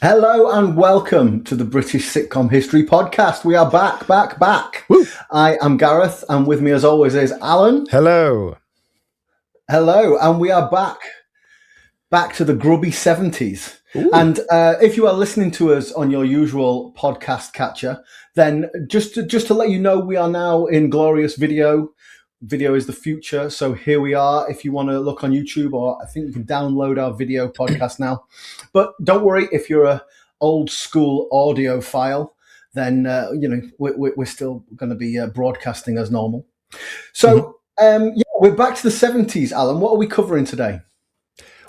Hello and welcome to the British Sitcom History Podcast. We are back. Woo. I am Gareth, and with me as always is Alan. Hello. Hello, and we are back to the grubby 70s. Ooh. And if you are listening to us on your usual podcast catcher, then just to let you know, we are now in glorious video. Video is the future, so here we are. If you want to look on YouTube, or I think you can download our video podcast now. But don't worry, if you're a old school audio file, then we're still going to be broadcasting as normal. So we're back to the 70s, Alan. What are we covering today?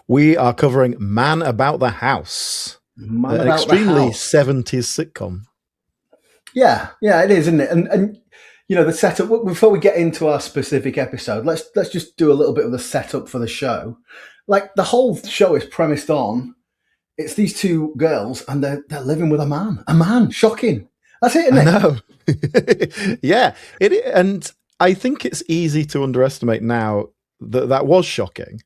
We are covering Man About the House, an extremely 70s sitcom. Yeah, it is, isn't it? And you know, the setup, before we get into our specific episode, let's just do a little bit of the setup for the show. Like, the whole show is premised on, it's these two girls and they're living with a man. Shocking. That's it, isn't it? I know. Yeah. And I think it's easy to underestimate now that was shocking.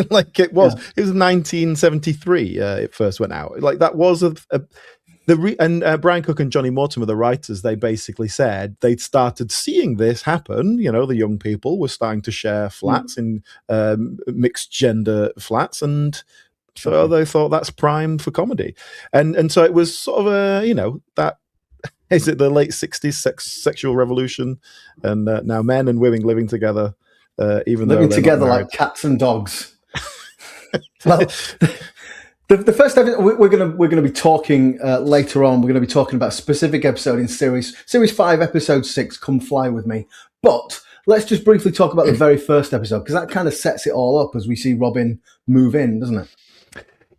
Like, it was 1973 it first went out. Like, that was Brian Cooke and Johnnie Mortimer, the writers, they basically said they'd started seeing this happen. You know, the young people were starting to share flats in mixed gender flats, and so they thought that's prime for comedy. And so it was sort of that is it the late 60s sexual revolution, and now men and women living together, even living though together like cats and dogs. Well. The first episode we're going to be talking later on. We're going to be talking about a specific episode in series 5, episode 6. Come Fly With Me. But let's just briefly talk about the very first episode, because that kind of sets it all up as we see Robin move in, doesn't it?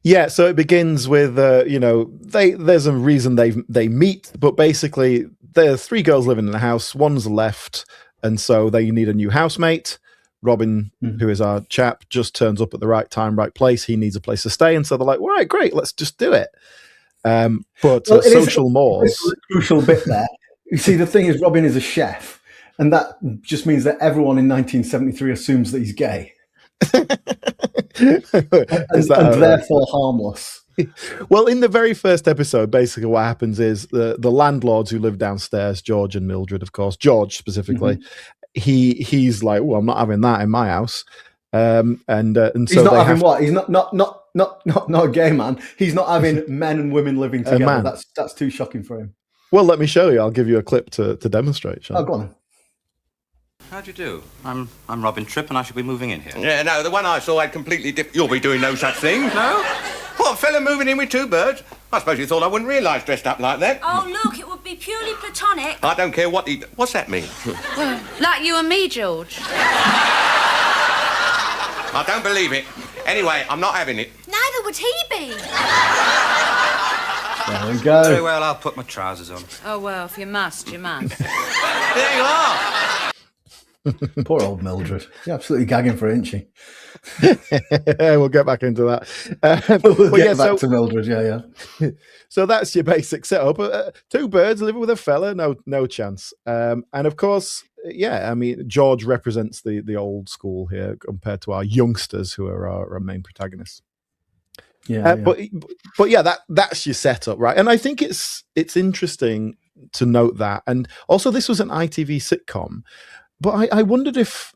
Yeah. So it begins with there's a reason they meet, but basically there's 3 girls living in the house. One's left, and so they need a new housemate. Robin, who is our chap, just turns up at the right time, right place. He needs a place to stay. And so they're like, all right, great, let's just do it. But social mores. It's a crucial bit there. You see, the thing is, Robin is a chef, and that just means that everyone in 1973 assumes that he's gay. and therefore harmless. Well, in the very first episode, basically what happens is the landlords who live downstairs, George and Mildred, of course, George specifically, he's like, oh, I'm not having that in my house. And so he's not having what? He's not a gay man. He's not having men and women living together. That's too shocking for him. Well, let me show you. I'll give you a clip to demonstrate. Go on. How do you do? I'm Robin Tripp, and I should be moving in here. Yeah, no, the one I saw had completely different. You'll be doing no such thing. No? What, a fella moving in with 2 birds? I suppose you thought I wouldn't realise dressed up like that. Oh, look, it would be purely platonic. I don't care what What's that mean? Well, like you and me, George. I don't believe it. Anyway, I'm not having it. Neither would he be. There we go. Very well, I'll put my trousers on. Oh, well, if you must, you must. There you are. Poor old Mildred. She's absolutely gagging for it, isn't she? We'll get back into that. We'll get back to Mildred, yeah. So that's your basic setup. 2 birds living with a fella, no chance. And of course, I mean, George represents the old school here compared to our youngsters, who are our main protagonists. But that's your setup, right? And I think it's interesting to note that. And also, this was an ITV sitcom. But I wondered if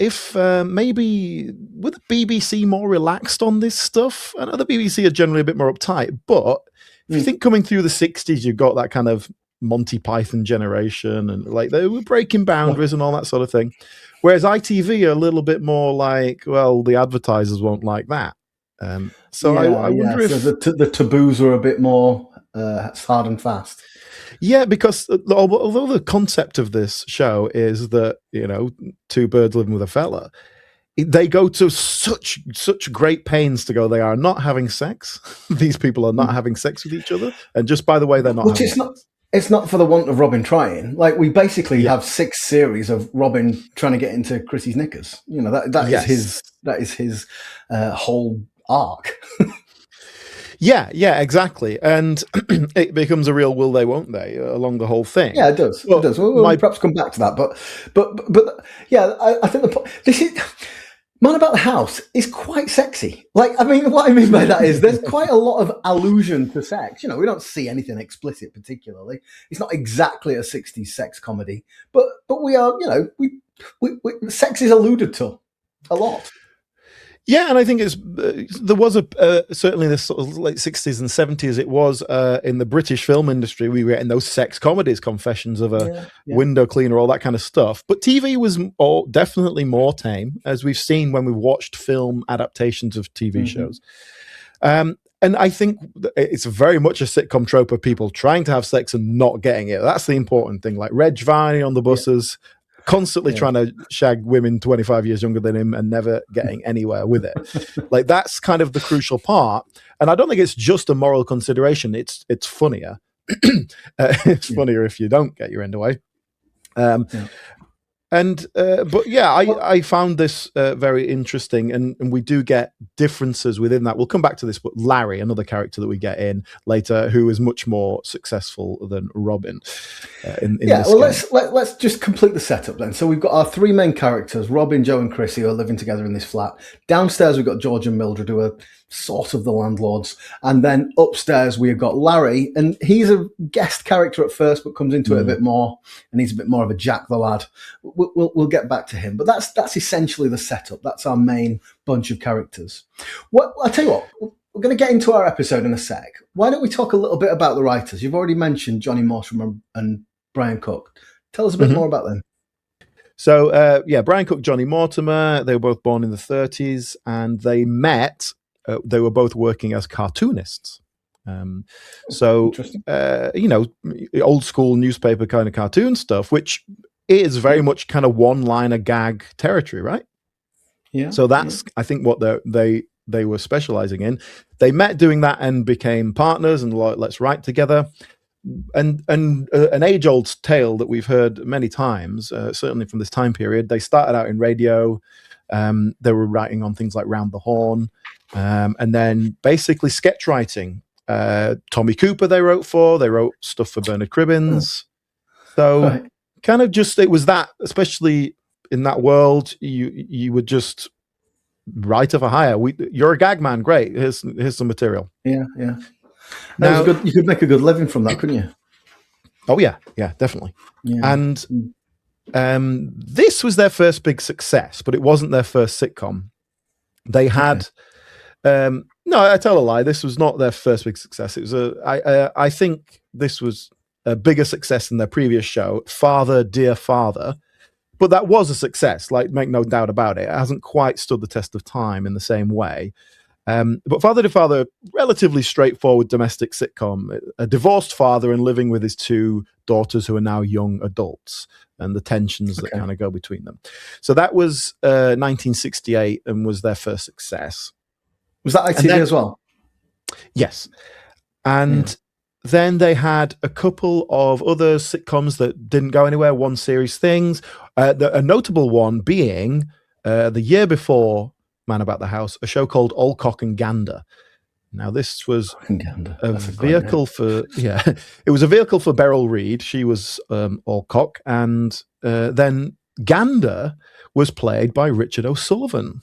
maybe were the BBC more relaxed on this stuff? I know the BBC are generally a bit more uptight, but if you think coming through the 60s, you've got that kind of Monty Python generation, and like they were breaking boundaries and all that sort of thing. Whereas ITV are a little bit more like, well, the advertisers won't like that. I wonder if the taboos were a bit more hard and fast. Yeah, because although the concept of this show is that, 2 birds living with a fella, they go to such great pains to go, they are not having sex. These people are not having sex with each other. And just by the way, they're not having sex. It's not for the want of Robin trying. Like, we basically have 6 series of Robin trying to get into Chrissy's knickers. You know, that is his whole arc. Yeah, exactly. And it becomes a real will they, won't they along the whole thing. Yeah, it does. We'll perhaps come back to that. But yeah, I think this is Man About the House is quite sexy. Like, I mean, what I mean by that is there's quite a lot of allusion to sex. You know, we don't see anything explicit particularly. It's not exactly a 60s sex comedy, but we are, you know, we sex is alluded to a lot. Yeah, and I think there was certainly this sort of late 60s and 70s. It was in the British film industry. We were getting those sex comedies, Confessions of a Window Cleaner, all that kind of stuff. But TV was definitely more tame, as we've seen when we've watched film adaptations of TV shows. And I think it's very much a sitcom trope of people trying to have sex and not getting it. That's the important thing. Like Reg Varney on the buses. Constantly trying to shag women 25 years younger than him and never getting anywhere with it. Like, that's kind of the crucial part. And I don't think it's just a moral consideration. It's funnier. It's funnier if you don't get your end away. But yeah, I found this very interesting, and we do get differences within that. We'll come back to this, but Larry, another character that we get in later, who is much more successful than Robin. Let's just complete the setup then. So we've got our three main characters, Robin, Joe, and Chrissy, who are living together in this flat. Downstairs we've got George and Mildred, who are sort of the landlords, and then upstairs we've got Larry, and he's a guest character at first, but comes into it a bit more, and he's a bit more of a Jack the Lad. We'll get back to him, but that's essentially the setup. That's our main bunch of characters. I'll tell you what, we're going to get into our episode in a sec. Why don't we talk a little bit about the writers? You've already mentioned Johnnie Mortimer and Brian Cooke. Tell us a bit more about them. So Brian Cooke, Johnnie Mortimer, they were both born in the 30s, and they met. They were both working as cartoonists. Old school newspaper kind of cartoon stuff, which is very much kind of one-liner gag territory, right? Yeah. So that's, I think, what they were specializing in. They met doing that and became partners and let's write together. And an age-old tale that we've heard many times, certainly from this time period. They started out in radio. They were writing on things like Round the Horn, and then basically sketch writing. Tommy Cooper they wrote for. They wrote stuff for Bernard Cribbins. So kind of just, it was that, especially in that world, you would just write for hire. You're a gag man, great. Here's some material. Yeah. Now, was good. You could make a good living from that, couldn't you? Oh yeah, definitely. Yeah. And this was their first big success, but it wasn't their first sitcom. They had no, I tell a lie. This was not their first big success. It was I think this was a bigger success than their previous show, Father, Dear Father. But that was a success, like, make no doubt about it. It hasn't quite stood the test of time in the same way. But Father to Father, relatively straightforward domestic sitcom. A divorced father and living with his two daughters who are now young adults, and the tensions that kind of go between them. So that was 1968 and was their first success. Was that ITV as well? Yes. And then they had a couple of other sitcoms that didn't go anywhere, one series things. A notable one being the year before Man About the House, a show called All Cock and Gander. Now, this was a vehicle for, it was a vehicle for Beryl Reid. She was All Cock. And then Gander was played by Richard O'Sullivan.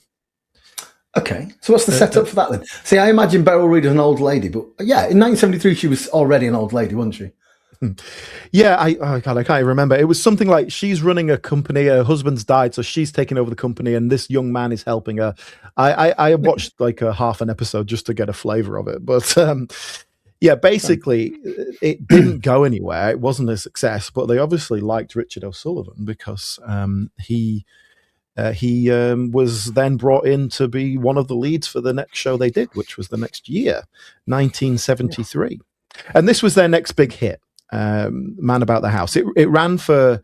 Okay, so what's the setup for that then? See, I imagine Beryl Reid as an old lady, but yeah, in 1973 she was already an old lady, wasn't she? Yeah, I can't remember. It was something like she's running a company, her husband's died, so she's taking over the company, and this young man is helping her. I watched like a half an episode just to get a flavor of it, but basically it didn't go anywhere. It wasn't a success, but they obviously liked Richard O'Sullivan because he was then brought in to be one of the leads for the next show they did, which was the next year, 1973. And this was their next big hit, Man About the House. It ran for,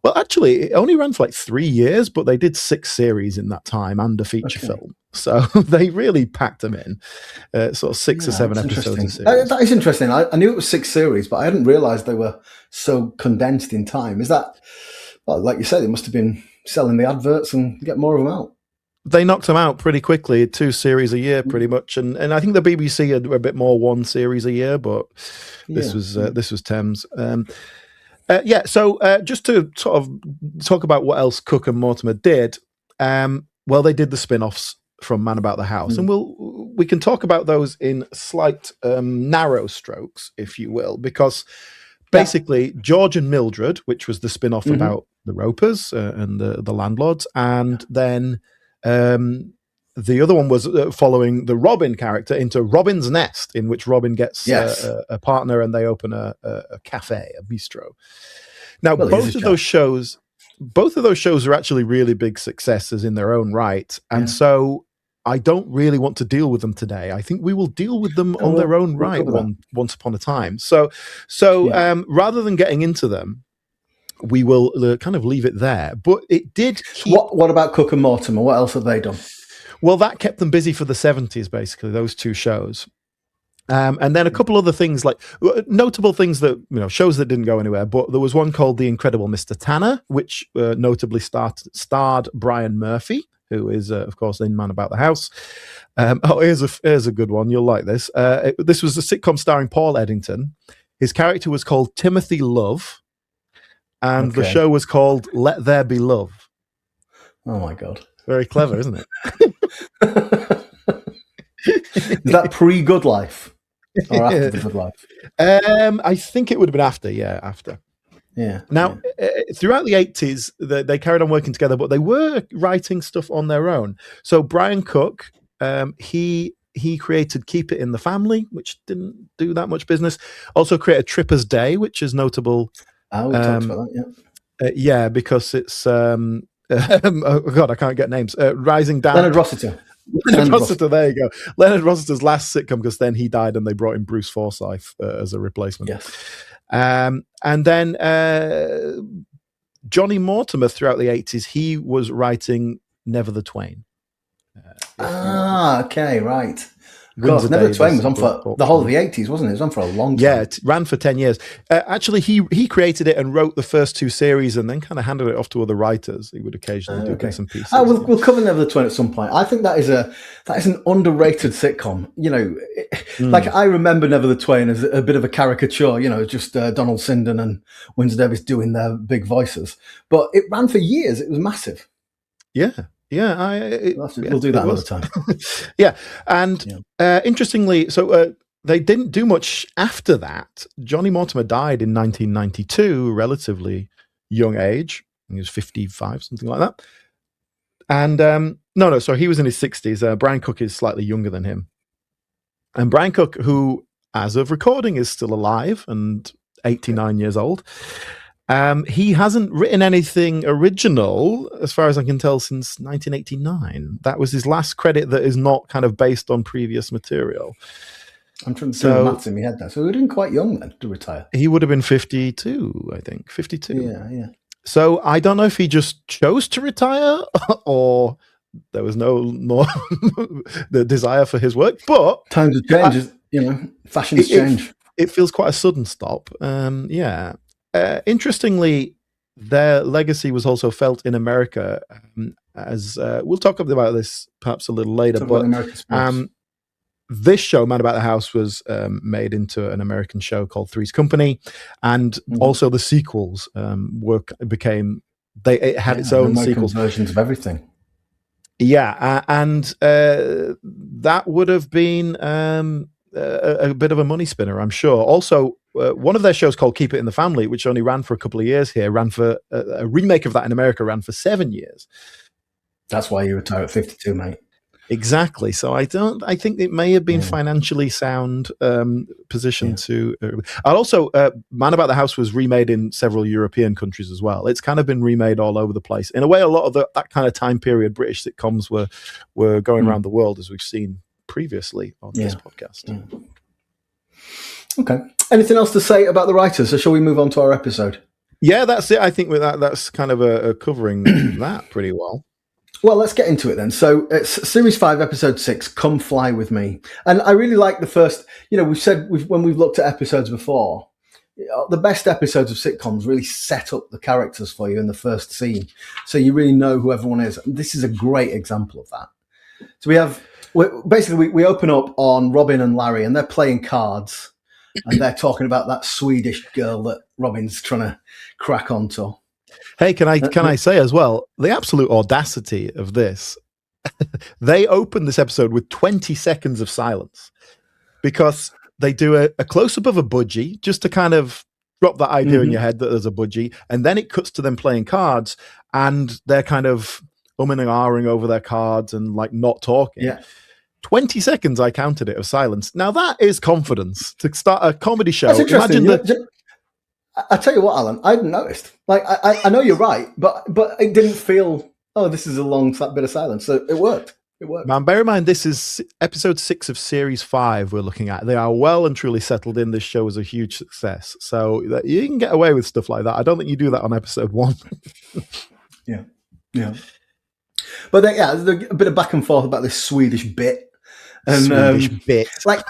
well, actually, it only ran for like 3 years, but they did 6 series in that time and a feature film. So they really packed them in, sort of 6 or 7 episodes a series. That is interesting. I knew it was 6 series, but I hadn't realised they were so condensed in time. Is that, well, like you said, it must have been selling the adverts and get more of them out. They knocked them out pretty quickly, 2 series a year pretty much, and I think the BBC had a bit more 1 series a year, but this was Thames. So just to sort of talk about what else Cooke and Mortimer did, well, they did the spin-offs from Man About the House, and we can talk about those in slight narrow strokes, if you will, because basically George and Mildred, which was the spin-off about the Ropers and the landlords, and then the other one was following the Robin character into Robin's Nest, in which Robin gets a partner and they open a cafe, a bistro. Now, both of those shows are actually really big successes in their own right, and so I don't really want to deal with them today. I think we will deal with them on their own right once upon a time. So rather than getting into them, we will kind of leave it there. But it did keep... What about Cooke and Mortimer? What else have they done? Well, that kept them busy for the 70s, basically, those two shows. And then a couple other things, like notable things that, shows that didn't go anywhere. But there was one called The Incredible Mr. Tanner, which notably starred Brian Murphy, who is, of course, in Man About the House. Here's a good one. You'll like this. This was a sitcom starring Paul Eddington. His character was called Timothy Love, and the show was called Let There Be Love. Oh, my God. Very clever, isn't it? Is that pre-Good Life or after the Good Life? I think it would have been after, after. Yeah. Now, throughout the 80s, they carried on working together, but they were writing stuff on their own. So Brian Cooke, he created Keep It in the Family, which didn't do that much business. Also created Tripper's Day, which is notable. Oh, we talked about that, because it's oh God, I can't get names. Rising Down. Leonard Rossiter. Leonard Rossiter, there you go. Leonard Rossiter's last sitcom, because then he died and they brought in Bruce Forsyth as a replacement. Yes. And then Johnnie Mortimer throughout the 80s, he was writing Never the Twain. Okay, right. God, Never the Twain was on for the whole of the 80s, wasn't it? It was on for a long time. Yeah, it ran for 10 years. Actually, he created it and wrote the first two series and then kind of handed it off to other writers. He would occasionally do bits and pieces. We'll cover Never the Twain at some point. I think that is an underrated sitcom. Like I remember Never the Twain as a bit of a caricature, just Donald Sinden and Windsor Davies doing their big voices. But it ran for years. It was massive. Yeah. We'll do that another time. Yeah. And interestingly, so they didn't do much after that. Johnnie Mortimer died in 1992, relatively young age. I think he was 55, something like that. And sorry, he was in his 60s. Brian Cooke is slightly younger than him. And Brian Cooke, who, as of recording, is still alive and 89 years old. He hasn't written anything original, as far as I can tell, since 1989. That was his last credit that is not kind of based on previous material. I'm trying to do the maths in my head now. So he would have been quite young then to retire. He would have been 52, I think. 52. Yeah. So I don't know if he just chose to retire or there was no more the desire for his work. But times have changed, fashions change. It feels quite a sudden stop. Interestingly, their legacy was also felt in America, as we'll talk about this perhaps a little later. But this show, Man About the House, was made into an American show called Three's Company, and also the sequels it had its own American sequels, versions of everything. Yeah, and that would have been a bit of a money spinner, I'm sure. Also, one of their shows called Keep It in the Family, which only ran for a couple of years here, ran for a remake of that in America, ran for 7 years. That's why you retire at 52, mate. Exactly. So I think it may have been financially sound position to. And also, Man About the House was remade in several European countries as well. It's kind of been remade all over the place. In a way, a lot of that kind of time period British sitcoms were going around the world, as we've seen previously on this podcast. Yeah. Okay. Anything else to say about the writers, or shall we move on to our episode? Yeah, that's it. I think that's kind of a covering that pretty well. Well, let's get into it then. So it's Series 5, Episode 6, Come Fly With Me. And I really like the first, we've said when we've looked at episodes before, the best episodes of sitcoms really set up the characters for you in the first scene. So you really know who everyone is. And this is a great example of that. So we open up on Robin and Larry, and they're playing cards. And they're talking about that Swedish girl that Robin's trying to crack onto. Hey, can I say as well, the absolute audacity of this they open this episode with 20 seconds of silence because they do a close-up of a budgie just to kind of drop that idea in your head that there's a budgie, and then it cuts to them playing cards, and they're kind of umming and ahhing over their cards and like not talking. Yeah. 20 seconds, I counted it, of silence. Now that is confidence to start a comedy show. That's interesting. Imagine I tell you what, Alan, I hadn't noticed. Like, I know you're right, but it didn't feel, oh, this is a long bit of silence. So it worked. It worked. Man, bear in mind, this is episode 6 of series 5 we're looking at. They are well and truly settled in. This show is a huge success. So that you can get away with stuff like that. I don't think you do that on episode 1. Yeah. But there's a bit of back and forth about this Swedish bit. And, Swedish bit. Like,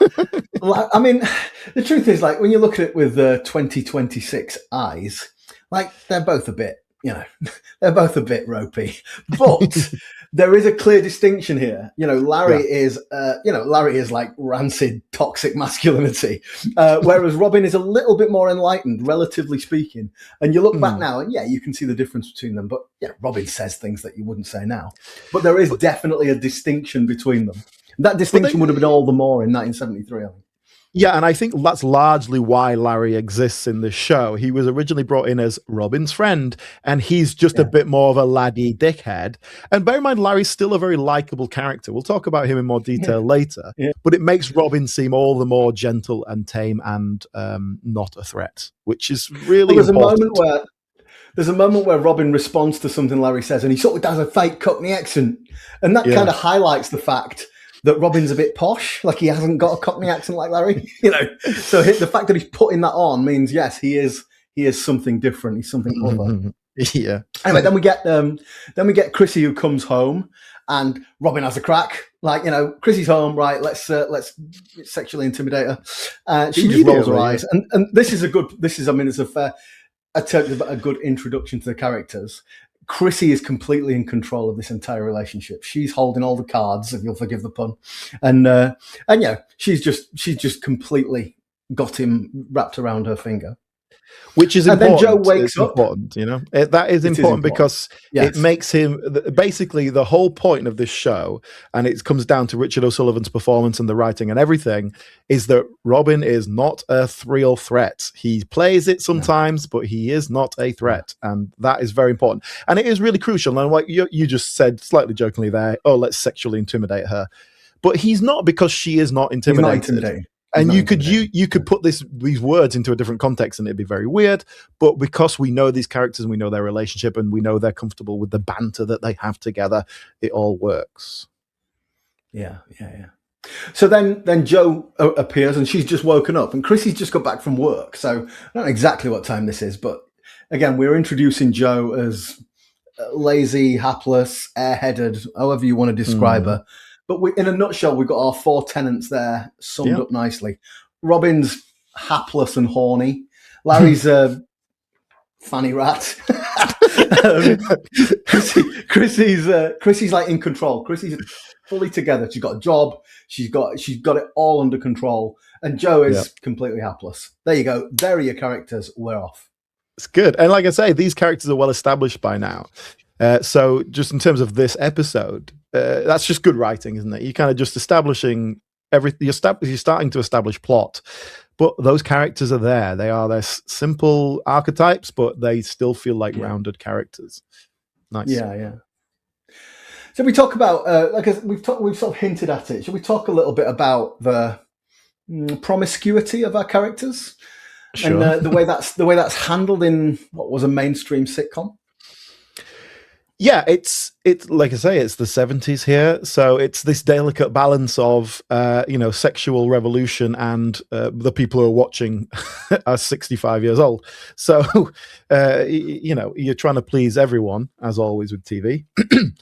I mean, the truth is, like, when you look at it with 2026 eyes, like, they're both a bit, they're both a bit ropey. But there is a clear distinction here. Larry is like rancid, toxic masculinity, whereas Robin is a little bit more enlightened, relatively speaking. And you look back now, and you can see the difference between them. But Robin says things that you wouldn't say now. But there is definitely a distinction between them. That distinction would have been all the more in 1973, I think. Yeah, and I think that's largely why Larry exists in this show. He was originally brought in as Robin's friend, and he's just a bit more of a laddie dickhead. And bear in mind, Larry's still a very likable character. We'll talk about him in more detail later. Yeah. But it makes Robin seem all the more gentle and tame and not a threat, which is really important. There's a moment where Robin responds to something Larry says, and he sort of does a fake Cockney accent. And that kind of highlights the fact that Robin's a bit posh, like he hasn't got a Cockney accent like Larry, So the fact that he's putting that on means, yes, he is something different. He's something other. Yeah. Anyway, then we get Chrissy, who comes home, and Robin has a crack. Like, Chrissy's home, right? Let's sexually intimidate her. She just rolls her eyes, and this is it's a fair attempt at a good introduction to the characters. Chrissy is completely in control of this entire relationship. She's holding all the cards, if you'll forgive the pun, and she's just completely got him wrapped around her finger. Which is important. And then Joe wakes up. Important, that is important because it makes him basically the whole point of this show, and it comes down to Richard O'Sullivan's performance and the writing and everything, is that Robin is not a real threat. He plays it sometimes, but he is not a threat, and that is very important. And it is really crucial. And like you just said slightly jokingly there, oh, let's sexually intimidate her, but he's not, because she is not intimidated. He's not intimidating. And you could put these words into a different context and it'd be very weird. But because we know these characters and we know their relationship and we know they're comfortable with the banter that they have together, it all works. Yeah. So then Joe appears and she's just woken up, and Chrissy's just got back from work. So I don't know exactly what time this is, but again, we're introducing Joe as lazy, hapless, airheaded, however you want to describe her. But in a nutshell, we've got our 4 tenants there summed up nicely. Robin's hapless and horny. Larry's a fanny rat. Chrissy's like in control. Chrissy's fully together. She's got a job. She's got it all under control. And Joe is completely hapless. There you go. There are your characters. We're off. It's good. And like I say, these characters are well established by now. So just in terms of this episode, that's just good writing, isn't it? You're kind of just establishing everything. You're starting to establish plot, but those characters are there. They are their simple archetypes, but they still feel like rounded characters. Nice. Yeah. So we talk about, we've sort of hinted at it. Should we talk a little bit about the promiscuity of our characters? Sure. And the way that's handled in what was a mainstream sitcom? Yeah, it's like I say, it's the 70s here, so it's this delicate balance of sexual revolution and the people who are watching are 65 years old. So you're trying to please everyone, as always with TV.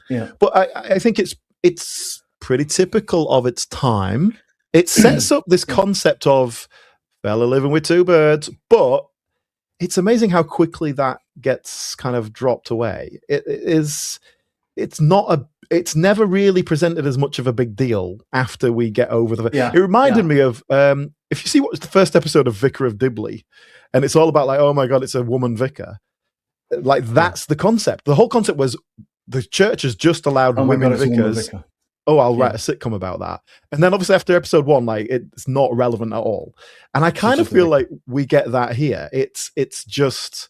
Yeah, but I think it's pretty typical of its time. It sets up this concept of fella living with 2 birds, but it's amazing how quickly that gets kind of dropped away. It's never really presented as much of a big deal after we get over the. Yeah, it reminded me of if you see what's the first episode of Vicar of Dibley, and it's all about like, oh my god, it's a woman vicar. Like that's the concept. The whole concept was the church has just allowed women God, it's a woman vicars. vicar. Oh, I'll write a sitcom about that. And then obviously after episode 1, like it's not relevant at all. And I kind of feel like we get that here. It's just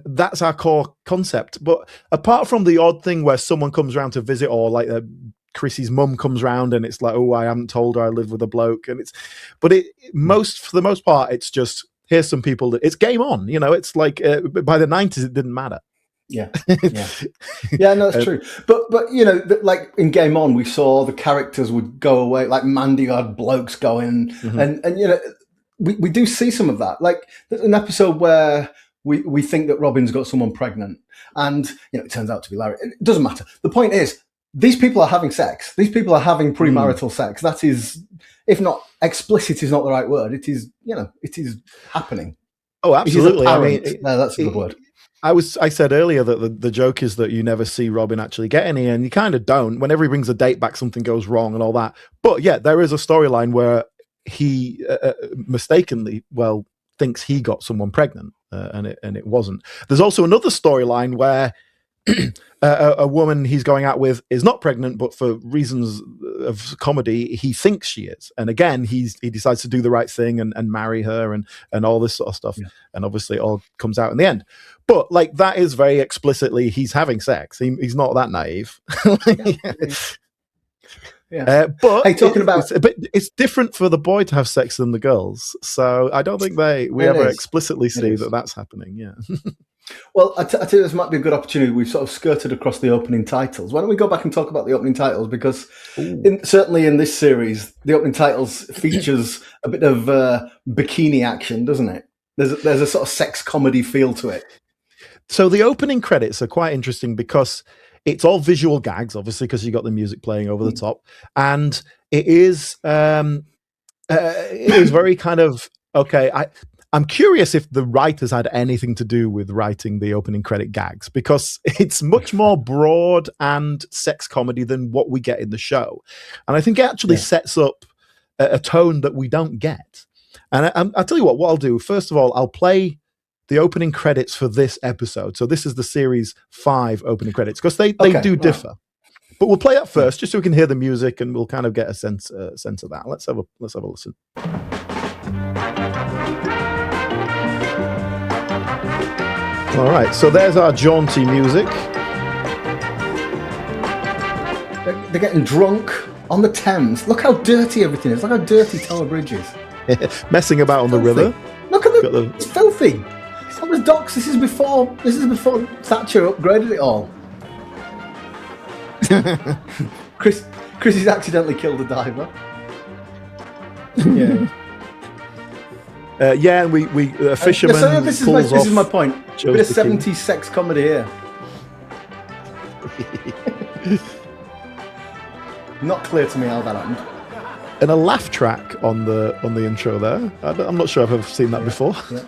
that's our core concept. But apart from the odd thing where someone comes around to visit, or like Chrissy's mum comes round and it's like, oh, I haven't told her I live with a bloke, and for the most part, it's just here's some people that it's game on. You know, it's like by the 90s, it didn't matter. Yeah, no, that's true. But you know, like in Game On, we saw the characters would go away. Like Mandy had blokes going, and you know, we do see some of that. Like there's an episode where we think that Robin's got someone pregnant, and you know, it turns out to be Larry. It doesn't matter. The point is, these people are having sex. These people are having premarital sex. That is, if not explicit, is not the right word. It is, you know, it is happening. Oh, absolutely. I mean, no, that's a good word. I said earlier that the joke is that you never see Robin actually get any, and you kind of don't. Whenever he brings a date back, something goes wrong and all that. But yeah, there is a storyline where he mistakenly, thinks he got someone pregnant, and it wasn't. There's also another storyline where a woman he's going out with is not pregnant, but for reasons of comedy, he thinks she is. And again, he decides to do the right thing and marry her and all this sort of stuff. Yeah. And obviously it all comes out in the end. But like that is very explicitly he's having sex. He's not that naive. Yeah. But hey, talking about it's different for the boy to have sex than the girls. So I don't think we ever explicitly see that that's happening. Yeah. Well, I tell you, this might be a good opportunity. We've sort of skirted across the opening titles. Why don't we go back and talk about the opening titles? Because certainly in this series, the opening titles features a bit of bikini action, doesn't it? There's a sort of sex comedy feel to it. So the opening credits are quite interesting because it's all visual gags, obviously, because you got the music playing over the top, and it is very kind of okay. I'm curious if the writers had anything to do with writing the opening credit gags, because it's much more broad and sex comedy than what we get in the show. And I think it actually sets up a tone that we don't get. And I'll tell you what I'll do. First of all, I'll play the opening credits for this episode. So this is the series 5 opening credits, because they do differ. But we'll play that first, just so we can hear the music and we'll kind of get a sense of that. Let's have a listen. All right, so there's our jaunty music. They're getting drunk on the Thames. Look how dirty everything is. Look how dirty Tower Bridge is. Messing about on the river. Look at it's filthy. That was docks. This is before Thatcher upgraded it all. Chrissy's accidentally killed a diver. Yeah. And we a fisherman this pulls is my point. A bit of 70s sex comedy here. Not clear to me how that happened. And a laugh track on the intro there. I'm not sure I've ever seen that before. Yeah.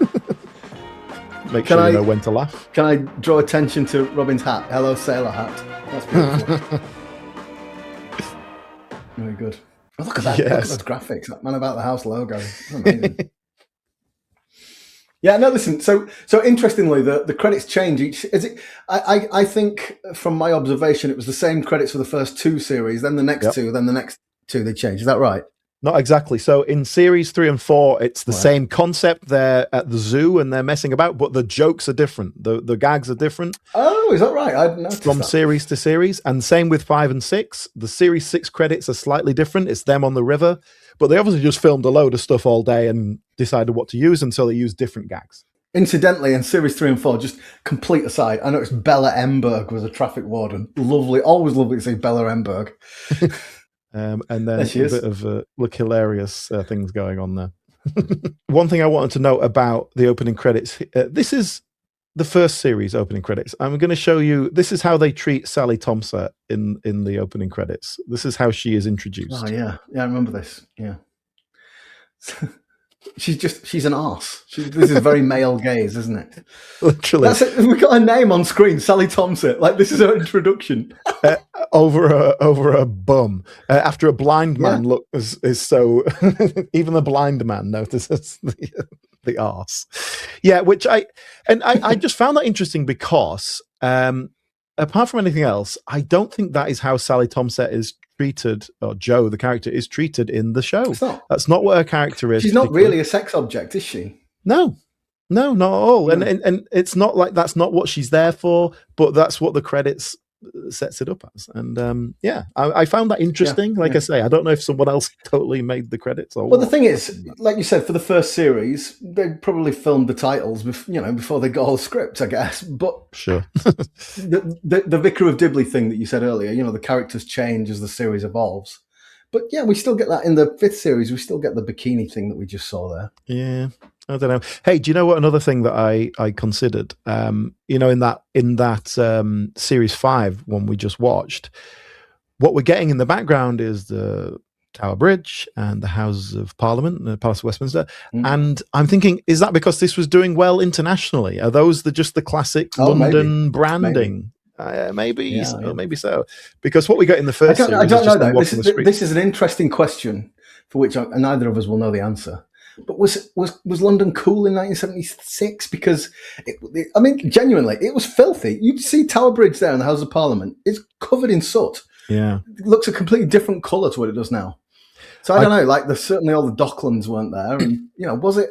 Make sure you know when to laugh. Can I draw attention to Robin's hat? Hello, sailor hat. That's beautiful. Very good. Oh, look at that! Yes. Look at those graphics. That Man About the House logo. That's amazing. Yeah, no, listen. So interestingly, the credits change each. I think from my observation, it was the same credits for the first 2 series, then the next 2, then the next 2 they changed. Is that right? Not exactly. So in series 3 and 4, it's the same concept. They're at the zoo and they're messing about, but the jokes are different. The gags are different. Oh, is that right? I didn't notice from series to series. And same with 5 and 6. The series 6 credits are slightly different. It's them on the river, but they obviously just filmed a load of stuff all day and decided what to use, and so they use different gags. Incidentally, in series 3 and 4, just complete aside, I noticed Bella Emberg was a traffic warden. Lovely, always lovely to see Bella Emberg. And then a bit of look hilarious things going on there. One thing I wanted to note about the opening credits, this is the first series opening credits. I'm going to show you, this is how they treat Sally Thompson in the opening credits. This is how she is introduced. Oh, yeah. Yeah, I remember this. Yeah. She's an arse. This is very male gaze, isn't it? Literally. That's it. We've got her name on screen, Sally Thompson. Like, this is her introduction. Over a bum. After a blind man look is so... even the blind man notices the arse. Yeah, which I just found that interesting because apart from anything else, I don't think that is how Sally Tomset is treated, or Joe, the character, is treated in the show. It's not. That's not what her character is. She's not really a sex object, is she? No, not at all. And it's not like that's not what she's there for, but that's what the credits sets it up as. And I found that interesting. I say, I don't know if someone else totally made the credits. Or well, the thing is, like you said, for the first series, they probably filmed the titles, before they got all the scripts, I guess. But sure, the Vicar of Dibley thing that you said earlier, the characters change as the series evolves. But yeah, we still get that in the 5th series. We still get the bikini thing that we just saw there. Yeah. I don't know. Hey, do you know what another thing that I considered? In that series 5 one we just watched, what we're getting in the background is the Tower Bridge and the Houses of Parliament, the Palace of Westminster. And I'm thinking, is that because this was doing well internationally? Are those just the classic London branding? Maybe so. Because what we got in the first series, I don't know though. This is an interesting question for which neither of us will know the answer. But was London cool in 1976? Because, genuinely, it was filthy. You'd see Tower Bridge there in the House of Parliament. It's covered in soot. Yeah. It looks a completely different colour to what it does now. So I don't know, certainly all the Docklands weren't there. And, was it?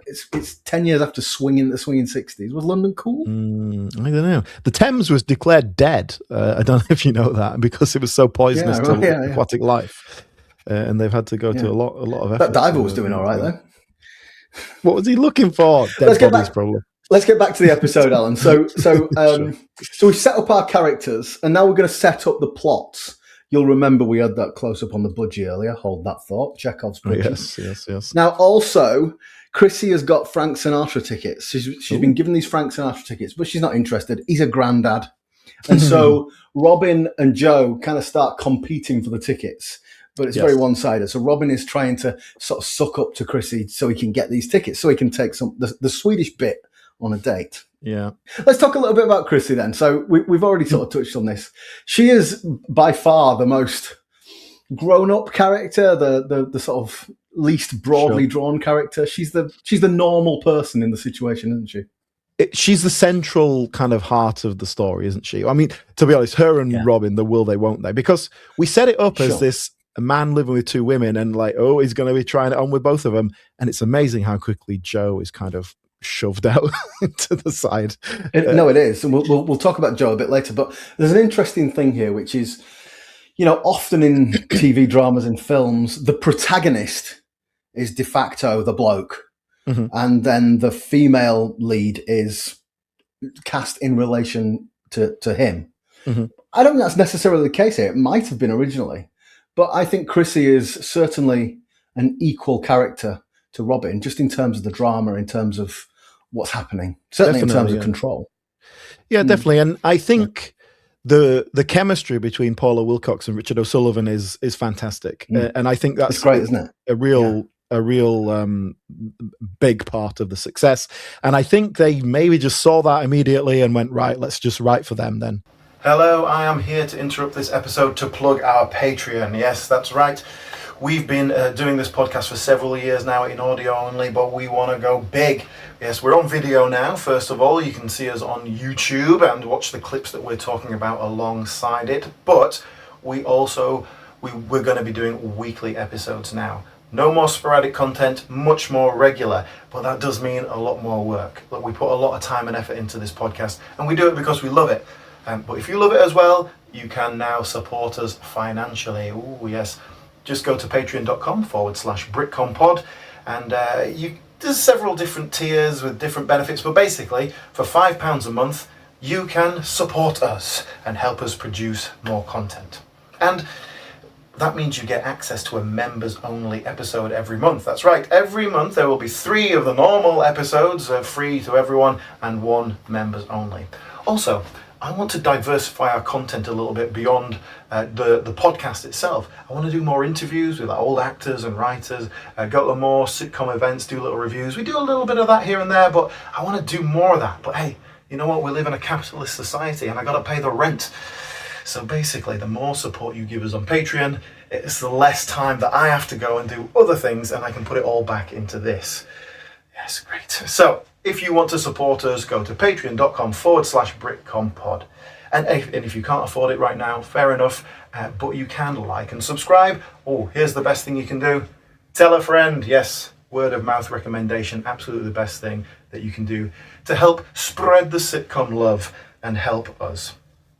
It's 10 years after the swinging 60s. Was London cool? I don't know. The Thames was declared dead. I don't know if you know that, because it was so poisonous to aquatic life. And they've had to go to a lot of effort. That diver was doing all right, though. What was he looking for? Let's get back to the episode, Alan. So we set up our characters, and now we're going to set up the plots. You'll remember we had that close-up on the budgie earlier. Hold that thought. Chekhov's budgie. Yes. Now, also, Chrissy has got Frank Sinatra tickets. She's been given these Frank Sinatra tickets, but she's not interested. He's a granddad. And so Robin and Joe kind of start competing for the tickets. But it's very one-sided. So Robin is trying to sort of suck up to Chrissy so he can get these tickets, so he can take the Swedish bit on a date. Yeah. Let's talk a little bit about Chrissy then. So we've already sort of touched on this. She is by far the most grown-up character, the sort of least broadly drawn character. She's the normal person in the situation, isn't she? She's the central kind of heart of the story, isn't she? I mean, to be honest, her and Robin, the will they, won't they? Because we set it up as this a man living with 2 women, and he's going to be trying it on with both of them. And it's amazing how quickly Joe is kind of shoved out to the side. No, it is. And we'll talk about Joe a bit later. But there's an interesting thing here, which is, often in TV dramas and films, the protagonist is de facto the bloke. Mm-hmm. And then the female lead is cast in relation to him. Mm-hmm. I don't think that's necessarily the case here. It might have been originally. But I think Chrissy is certainly an equal character to Robin, just in terms of the drama, in terms of what's happening, certainly in terms of control. Yeah, definitely. And I think the chemistry between Paula Wilcox and Richard O'Sullivan is fantastic. And I think that's great, isn't it? A real big part of the success. And I think they maybe just saw that immediately and went, right, let's just write for them then. Hello, I am here to interrupt this episode to plug our Patreon. Yes, that's right. We've been doing this podcast for several years now in audio only, but we want to go big. Yes, we're on video now. First of all, you can see us on YouTube and watch the clips that we're talking about alongside it. But we're going to be doing weekly episodes now. No more sporadic content, much more regular, but that does mean a lot more work. Look, we put a lot of time and effort into this podcast, and we do it because we love it. But if you love it as well, you can now support us financially. Ooh, yes. Just go to patreon.com/BritCompod, and there's several different tiers with different benefits, but basically, for £5 a month, you can support us and help us produce more content. And that means you get access to a members-only episode every month. That's right, every month there will be 3 of the normal episodes free to everyone and 1 members-only. Also, I want to diversify our content a little bit beyond the podcast itself. I want to do more interviews with old actors and writers, go to more sitcom events, do little reviews. We do a little bit of that here and there, but I want to do more of that. But hey, you know what? We live in a capitalist society and I got to pay the rent. So basically, the more support you give us on Patreon, it's the less time that I have to go and do other things, and I can put it all back into this. Yes, great. So if you want to support us, go to patreon.com/BritCompod. And if you can't afford it right now, fair enough, but you can like and subscribe. Oh, here's the best thing you can do. Tell a friend. Yes, word of mouth recommendation, absolutely the best thing that you can do to help spread the sitcom love and help us.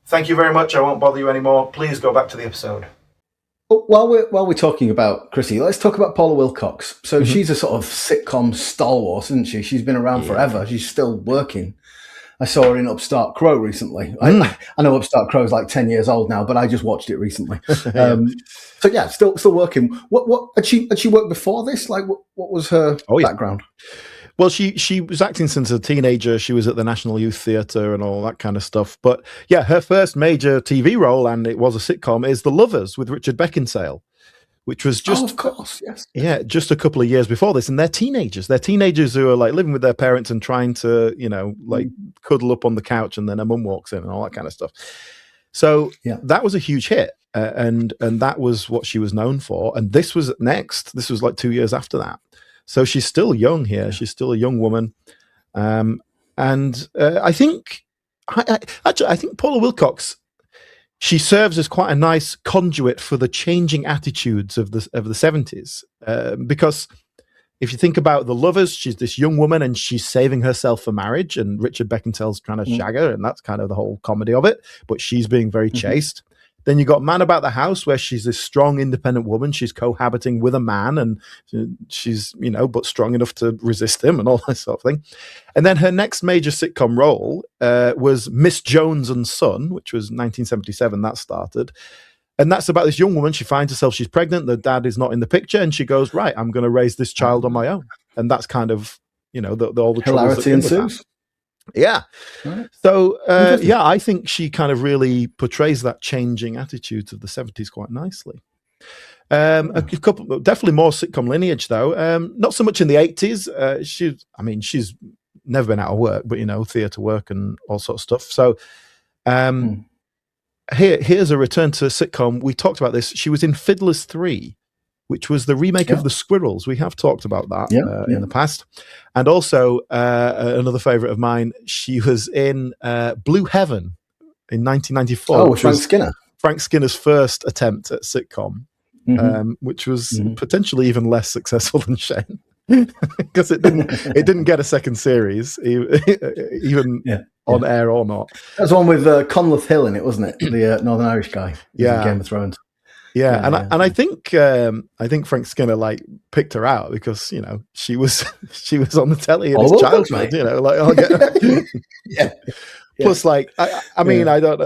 Thank you very much. I won't bother you anymore. Please go back to the episode. While we're talking about Chrissy, let's talk about Paula Wilcox. So she's a sort of sitcom stalwart, isn't she? She's been around forever. She's still working. I saw her in Upstart Crow recently. I know Upstart Crow is like 10 years old now, but I just watched it recently. So yeah, still working. What had she worked before this? Like, what was her background? Well, she was acting since a teenager. She was at the National Youth Theatre and all that kind of stuff. But yeah, her first major TV role, and it was a sitcom, is The Lovers with Richard Beckinsale, which was just, of course, yes. Yeah, just a couple of years before this. And they're teenagers. They're teenagers who are like living with their parents and trying to, like cuddle up on the couch, and then a mum walks in and all that kind of stuff. So that was a huge hit. And that was what she was known for. And this was next. This was like 2 years after that. So she's still young here. She's still a young woman. I think Paula Wilcox, she serves as quite a nice conduit for the changing attitudes of the 70s. Because if you think about The Lovers, she's this young woman and she's saving herself for marriage, and Richard Beckinsale's trying to shag her, and that's kind of the whole comedy of it. But she's being very chaste. Then you got Man About the House, where she's this strong, independent woman. She's cohabiting with a man, and she's, but strong enough to resist him and all that sort of thing. And then her next major sitcom role was Miss Jones and Son, which was 1977. That started. And that's about this young woman. She finds herself, she's pregnant. The dad is not in the picture. And she goes, right, I'm going to raise this child on my own. And that's kind of, all the hilarity ensues. Yeah. Right. So, I think she kind of really portrays that changing attitudes of the 70s quite nicely. A couple, definitely more sitcom lineage, though. Not so much in the 80s. She's never been out of work, but, theatre work and all sorts of stuff. So, here's a return to a sitcom. We talked about this. She was in Fiddler's 3, which was the remake of The Squirrels. We have talked about that in the past. And also, another favourite of mine, she was in Blue Heaven in 1994. Oh, Frank Skinner. Frank Skinner's first attempt at sitcom, which was potentially even less successful than Shane. Because it didn't get a second series, even on air or not. That was one with Conleth Hill in it, wasn't it? The Northern Irish guy. Yeah, Game of Thrones. Yeah, I think Frank Skinner picked her out because she was on the telly in his childhood. I'll get Plus, I mean, I don't.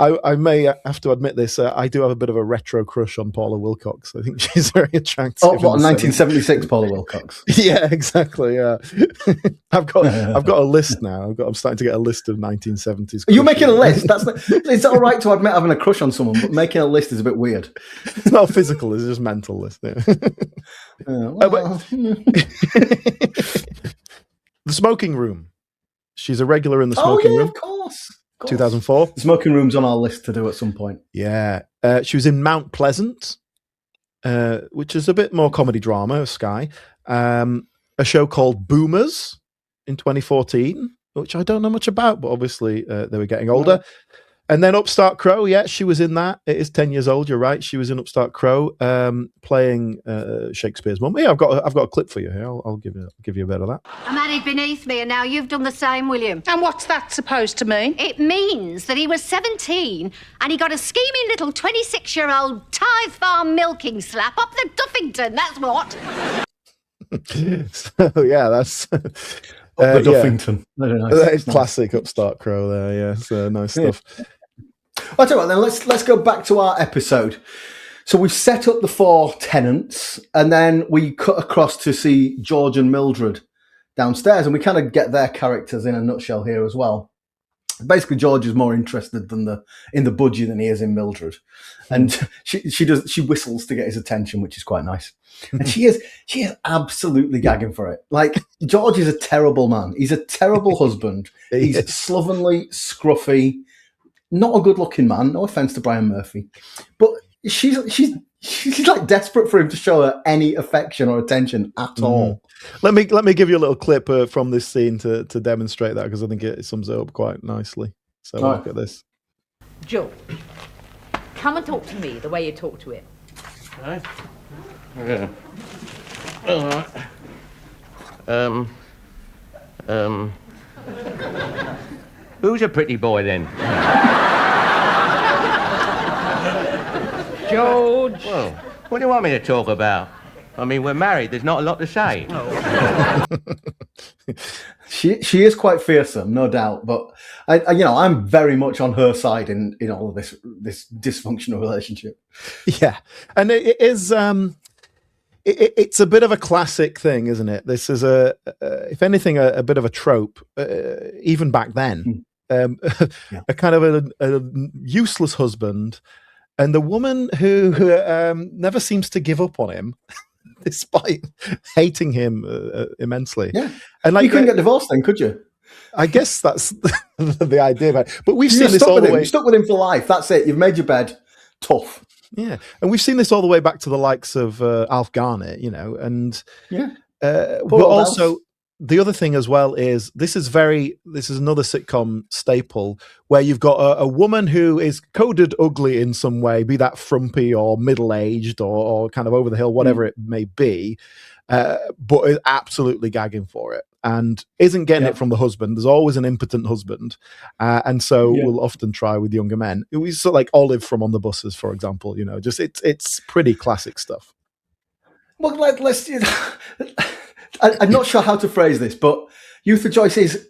I may have to admit this. I do have a bit of a retro crush on Paula Wilcox. I think she's very attractive. Oh, what, 1976 Paula Wilcox? Yeah, exactly. Yeah, I've got a list now. I'm starting to get a list of 1970s. Are you making a list? It's all right to admit having a crush on someone, but making a list is a bit weird. It's not physical; it's just mental list. Yeah. The Smoking Room. She's a regular in The Smoking Room. Of course. 2004. The Smoking Room's on our list to do at some point. Yeah. She was in Mount Pleasant, which is a bit more comedy drama, Sky. A show called Boomers in 2014, which I don't know much about, but obviously they were getting older. Right. And then Upstart Crow, she was in that. It is 10 years old, you're right. She was in Upstart Crow, playing Shakespeare's mum. Yeah, I've got a clip for you here. I'll give you a bit of that. A man he'd beneath me, and now you've done the same, William. And what's that supposed to mean? It means that he was 17 and he got a scheming little 26-year-old Tithe Farm milking slap up the Duffington, that's what. So, yeah, that's... the Duffington. Nice. That is classic Upstart Crow there, yeah. So nice stuff. I'll tell you what, then let's go back to our episode. So we've set up the 4 tenants, and then we cut across to see George and Mildred downstairs, and we kind of get their characters in a nutshell here as well. Basically, George is more interested in the budgie than he is in Mildred, and she whistles to get his attention, which is quite nice. And she is absolutely gagging for it. Like, George is a terrible man. He's a terrible husband. He's slovenly, scruffy, not a good-looking man. No offense to Brian Murphy, but she's like desperate for him to show her any affection or attention at all. Let me give you a little clip from this scene to demonstrate that, because I think it sums it up quite nicely. So look at this. George, come and talk to me the way you talk to it. Right? Yeah. All right. Who's a pretty boy then? George. Well, what do you want me to talk about? I mean, we're married. There's not a lot to say. She is quite fearsome, no doubt. But I'm very much on her side in all of this dysfunctional relationship. Yeah, and it is. It's a bit of a classic thing, isn't it? This is if anything, a bit of a trope, even back then. A kind of a useless husband, and the woman who never seems to give up on him, despite hating him immensely. Yeah, and like you couldn't get divorced then, could you? I guess that's the idea. But we've You're seen this all the way. You're stuck with him for life. That's it. You've made your bed. Tough. Yeah, and we've seen this all the way back to the likes of Alf Garnett, and but also the other thing as well is this is another sitcom staple where you've got a woman who is coded ugly in some way, be that frumpy or middle-aged or kind of over the hill, whatever it may be, but is absolutely gagging for it and isn't getting it from the husband. There's always an impotent husband, and so we'll often try with younger men. We sort of like Olive from On the Buses, for example. Just it's pretty classic stuff. Well, let's. I'm not sure how to phrase this, but Eutha Joyce is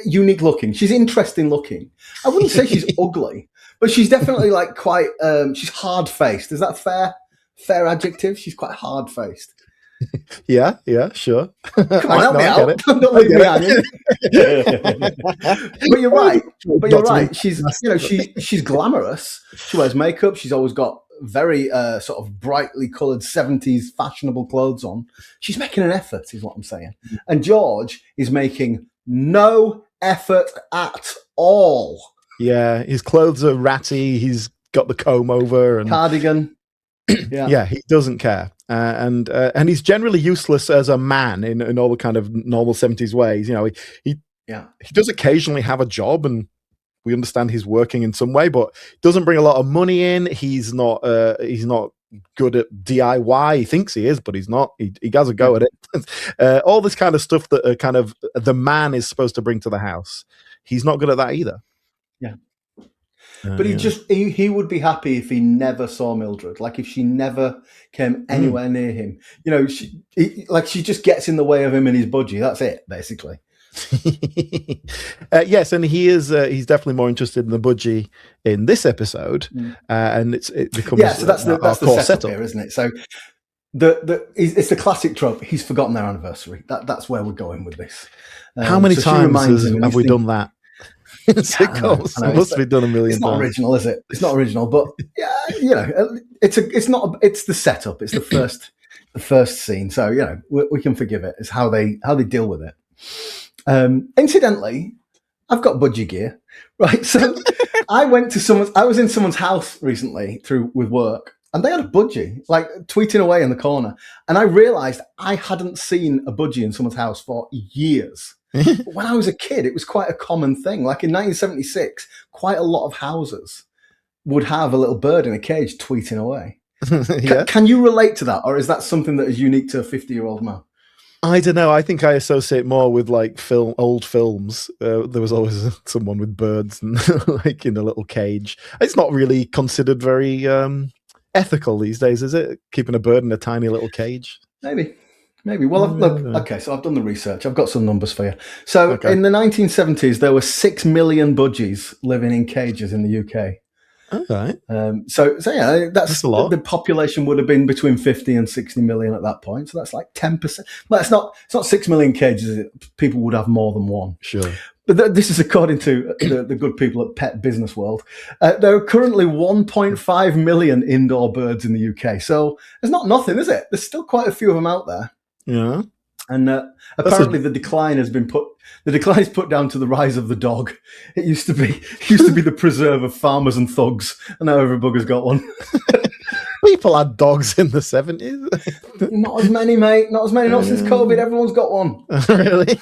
unique looking. She's interesting looking. I wouldn't say she's ugly, but she's definitely like quite. She's hard faced. Is that fair adjective? She's quite hard faced. Yeah, sure. Come on, help me out. Don't leave me hanging. But you're right. She's glamorous. She wears makeup. She's always got very sort of brightly coloured 70s fashionable clothes on. She's making an effort, is what I'm saying. And George is making no effort at all. Yeah, his clothes are ratty. He's got the comb over and cardigan. Yeah, he doesn't care. And he's generally useless as a man in all the kind of normal 70s ways. He does occasionally have a job, and we understand he's working in some way, but doesn't bring a lot of money in. He's not good at DIY. He thinks he is, but he's not. He has a go at it. All this kind of stuff that kind of the man is supposed to bring to the house. He's not good at that either. Yeah. But he would be happy if he never saw Mildred. Like if she never came anywhere near him. She just gets in the way of him and his budgie. That's it, basically. Yes, and he's definitely more interested in the budgie in this episode, and it becomes so that's the setup here, isn't it? So it's the classic trope. He's forgotten their anniversary. That's where we're going with this. How many times have we done that? Sitcoms. It must be done a million times. It's not original, is it? It's not original, but it's the setup. It's the first scene. So we can forgive it. It's how they deal with it. Incidentally, I've got budgie gear, right? So I was in someone's house recently with work, and they had a budgie like tweeting away in the corner, and I realised I hadn't seen a budgie in someone's house for years. When I was a kid, it was quite a common thing. Like in 1976, quite a lot of houses would have a little bird in a cage tweeting away. Can you relate to that, or is that something that is unique to a 50-year-old man? I don't know. I think I associate more with like old films. There was always someone with birds and like in a little cage. It's not really considered very ethical these days, is it? Keeping a bird in a tiny little cage? Maybe. Well, okay, so I've done the research. I've got some numbers for you. So in the 1970s, there were 6 million budgies living in cages in the UK. All right. So yeah, that's a lot. The population would have been between 50 and 60 million at that point. So that's like 10%. Well, it's not 6 million cages. Is it? People would have more than one. Sure. But this is according to the good people at Pet Business World. There are currently 1.5 million indoor birds in the UK. So there's not nothing, is it? There's still quite a few of them out there. Yeah. And apparently the decline is put down to the rise of the dog. It used to be the preserve of farmers and thugs, and now every bugger's got one. People had dogs in the 70s. Not as many, mate. Not as many. Not since COVID. Everyone's got one. Really?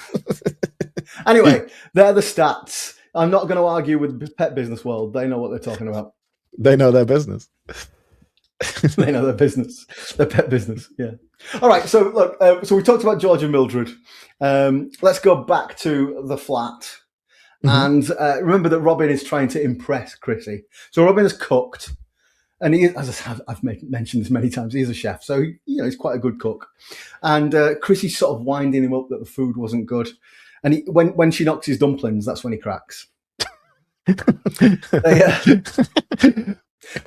Anyway, they're the stats. I'm not going to argue with Pet Business World. They know what they're talking about. They know their business. They know their business. Their pet business. Yeah. All right. So look. So we talked about George and Mildred. Let's go back to the flat. And remember that Robin is trying to impress Chrissy. So Robin has cooked, and he, as I've mentioned this many times, he's a chef, so he's quite a good cook. And Chrissy's sort of winding him up that the food wasn't good. And when she knocks his dumplings, that's when he cracks. Well,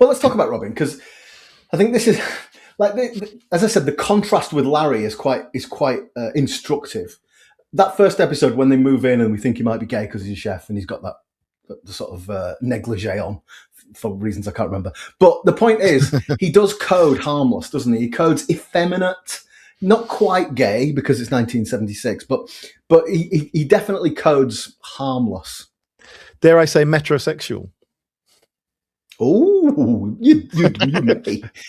let's talk about Robin, because I think this is like, as I said, the contrast with Larry is quite instructive. That first episode when they move in and we think he might be gay because he's a chef and he's got the sort of negligee on for reasons I can't remember. But the point is, he does code harmless, doesn't he? He codes effeminate, not quite gay because it's 1976, but he definitely codes harmless. Dare I say metrosexual? Oh, you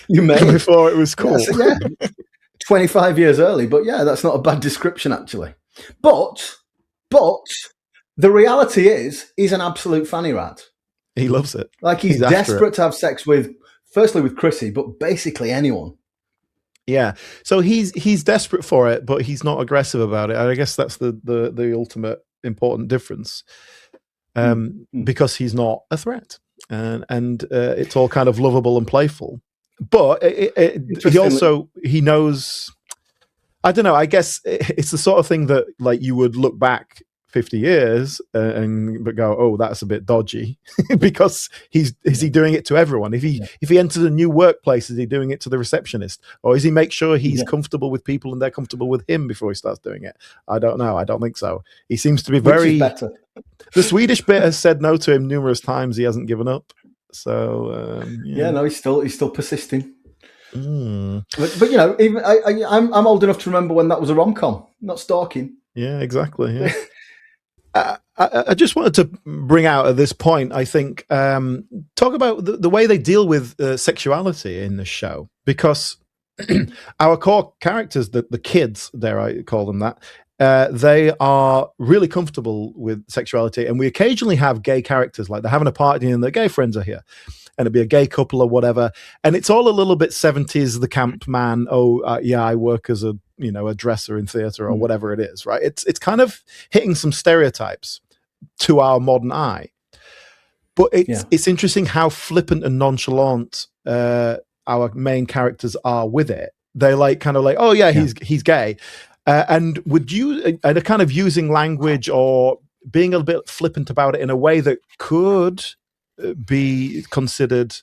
may. Before it was cool. Yeah, 25 years early, but yeah, that's not a bad description actually. But the reality is, he's an absolute fanny rat. He loves it. Like he's desperate to have sex firstly with Chrissy, but basically anyone. Yeah. So he's desperate for it, but he's not aggressive about it. I guess that's the ultimate important difference. Because he's not a threat, and it's all kind of lovable and playful. But he knows. I don't know. I guess it's the sort of thing that like you would look back 50 years but go, oh, that's a bit dodgy, because is he doing it to everyone? If he enters a new workplace, is he doing it to the receptionist, or does he make sure he's comfortable with people and they're comfortable with him before he starts doing it? I don't know. I don't think so. He seems to be very better. The Swedish bit has said no to him numerous times. He hasn't given up. So no, he's still persisting. But even I'm old enough to remember when that was a rom-com, not stalking. Yeah, exactly. Yeah. I just wanted to bring out at this point, I think, talk about the way they deal with sexuality in the show, because our core characters, the kids, dare I call them that, they are really comfortable with sexuality, and we occasionally have gay characters, like they're having a party and their gay friends are here, and it'd be a gay couple or whatever, and it's all a little bit 70s, the camp man. I work as a dresser in theater or whatever it is, right? It's kind of hitting some stereotypes to our modern eye, but it's interesting how flippant and nonchalant our main characters are with it. They're he's gay. And they're kind of using language or being a bit flippant about it in a way that could be considered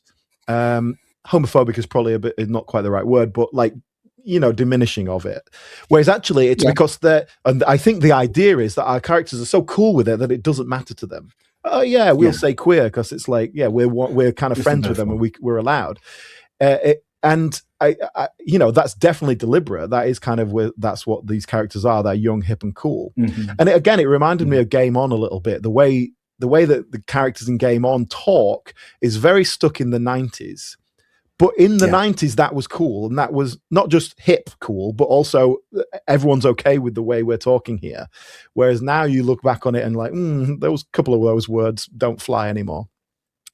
homophobic is probably not quite the right word, but like, diminishing of it. Whereas actually it's because and I think the idea is that our characters are so cool with it that it doesn't matter to them. Oh yeah, we'll say queer because it's like, we're kind of friends with them and we're allowed. And I that's definitely deliberate. That is kind of that's what these characters are. They're young, hip, and cool. And it reminded me of Game On a little bit. The way that the characters in Game On talk is very stuck in the 90s. But in the 90s, that was cool, and that was not just hip cool, but also everyone's okay with the way we're talking here. Whereas now you look back on it and like, those couple of those words don't fly anymore.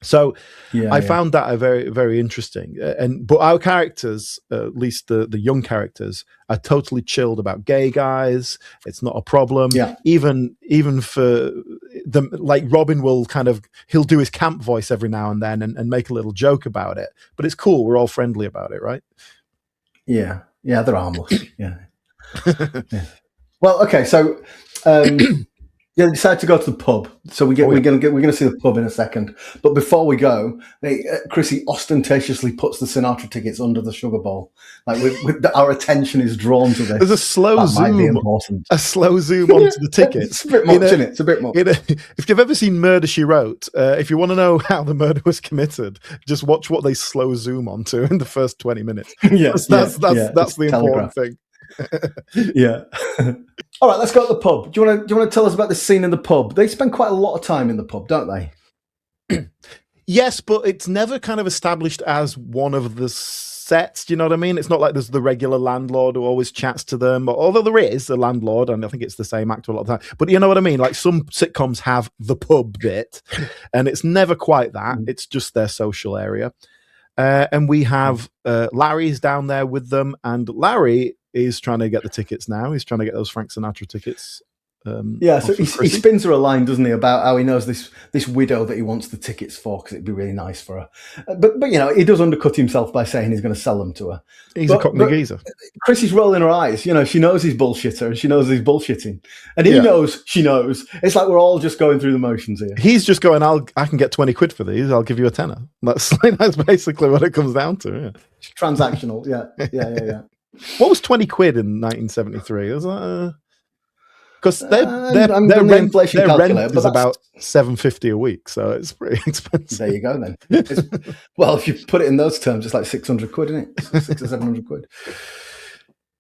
So I found that very, very interesting. But our characters, at least the young characters, are totally chilled about gay guys. It's not a problem. Yeah. Even for them, like Robin he'll do his camp voice every now and then and make a little joke about it. But it's cool. We're all friendly about it, right? Yeah. Yeah, they're harmless. Yeah. Well, okay, so they decide to go to the pub. So we're going to see the pub in a second. But before we go, Chrissy ostentatiously puts the Sinatra tickets under the sugar bowl. Like our attention is drawn to this. There's a slow zoom onto the tickets. It's a bit much, isn't it? It's a bit much. If you've ever seen Murder, She Wrote, if you want to know how the murder was committed, just watch what they slow zoom onto in the first 20 minutes. That's the important thing. Yeah. All right, let's go to the pub. Do you want to tell us about this scene in the pub? They spend quite a lot of time in the pub, don't they? Yes, but it's never kind of established as one of the sets. Do you know what I mean? It's not like there's the regular landlord who always chats to them, although there is a landlord, and I think it's the same actor a lot of the time. But you know what I mean? Like some sitcoms have the pub bit, and it's never quite that. It's just their social area. And we have Larry's down there with them, and Larry is trying to get the tickets now. He's trying to get those Frank Sinatra tickets. So he spins her a line, doesn't he, about how he knows this widow that he wants the tickets for because it'd be really nice for her. But he does undercut himself by saying he's going to sell them to her. He's a cockney geezer. Chrissy's rolling her eyes. She knows he's bullshitter and she knows he's bullshitting. And he knows she knows. It's like we're all just going through the motions here. He's just going, I can get 20 quid for these. I'll give you a tenner. That's basically what it comes down to. Yeah. It's transactional. Yeah. What was 20 quid in 1973? Was that... Because their rent is about $750 a week, so it's pretty expensive. There you go, then. Well, if you put it in those terms, it's like 600 quid, isn't it? 600 or 700 quid.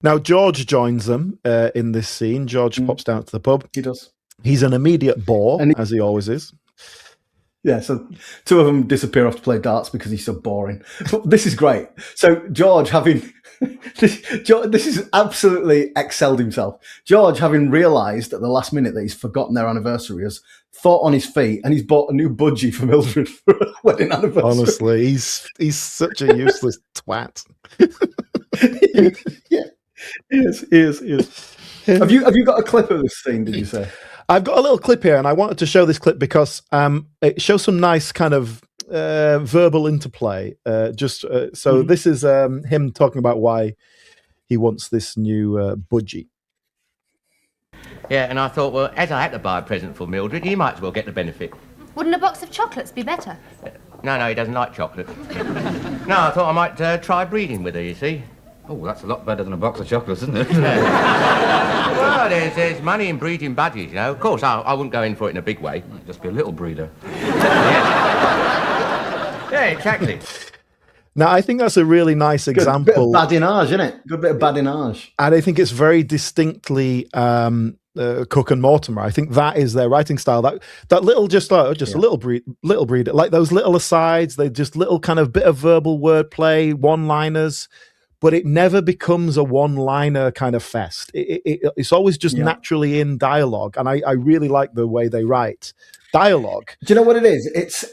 Now, George joins them in this scene. George pops down to the pub. He does. He's an immediate bore, as he always is. Yeah, so two of them disappear off to play darts because he's so boring. But this is great. So George having... this is absolutely excelled himself. George, having realised at the last minute that he's forgotten their anniversary, has thought on his feet and he's bought a new budgie for Mildred for a wedding anniversary. Honestly, he's such a useless twat. Yeah, he is. Have you got a clip of this scene, did you say? I've got a little clip here, and I wanted to show this clip because it shows some nice kind of verbal interplay. This is him talking about why he wants this new budgie. Yeah, and I thought, well, as I had to buy a present for Mildred, he might as well get the benefit. Wouldn't a box of chocolates be better? No, he doesn't like chocolate. No, I thought I might try breeding with her, you see. Oh, that's a lot better than a box of chocolates, isn't it? Well, there's money in breeding budgies, Of course, I wouldn't go in for it in a big way. Just be a little breeder. Yeah, exactly. Now, I think that's a really nice example. Good bit of badinage, isn't it? Good bit of badinage. And I think it's very distinctly Cooke and Mortimer. I think that is their writing style. That little, a little breeder, like those little asides. They just little kind of bit of verbal wordplay, one-liners. But it never becomes a one-liner kind of fest. It's always just naturally in dialogue, and I really like the way they write dialogue. Do you know what it is? It's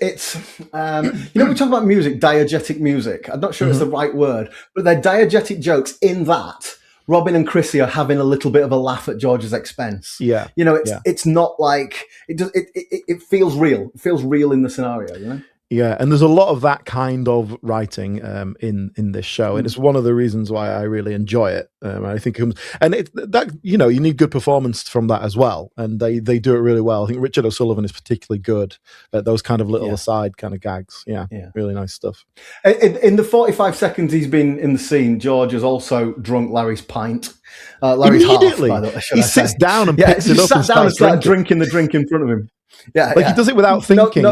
we talk about music, diegetic music. I'm not sure it's the right word, but they're diegetic jokes in that Robin and Chrissy are having a little bit of a laugh at George's expense. Yeah, it's not like it feels real. It feels real in the scenario. Yeah, and there's a lot of that kind of writing in this show, and it's one of the reasons why I really enjoy it. I think you need good performance from that as well, and they do it really well. I think Richard O'Sullivan is particularly good at those kind of little aside kind of gags. Yeah, really nice stuff. In the 45 seconds he's been in the scene, George has also drunk Larry's pint. Larry's immediately, half, by the way, he sits down and picks it up and starts drinking the drink in front of him. Yeah, he does it without thinking.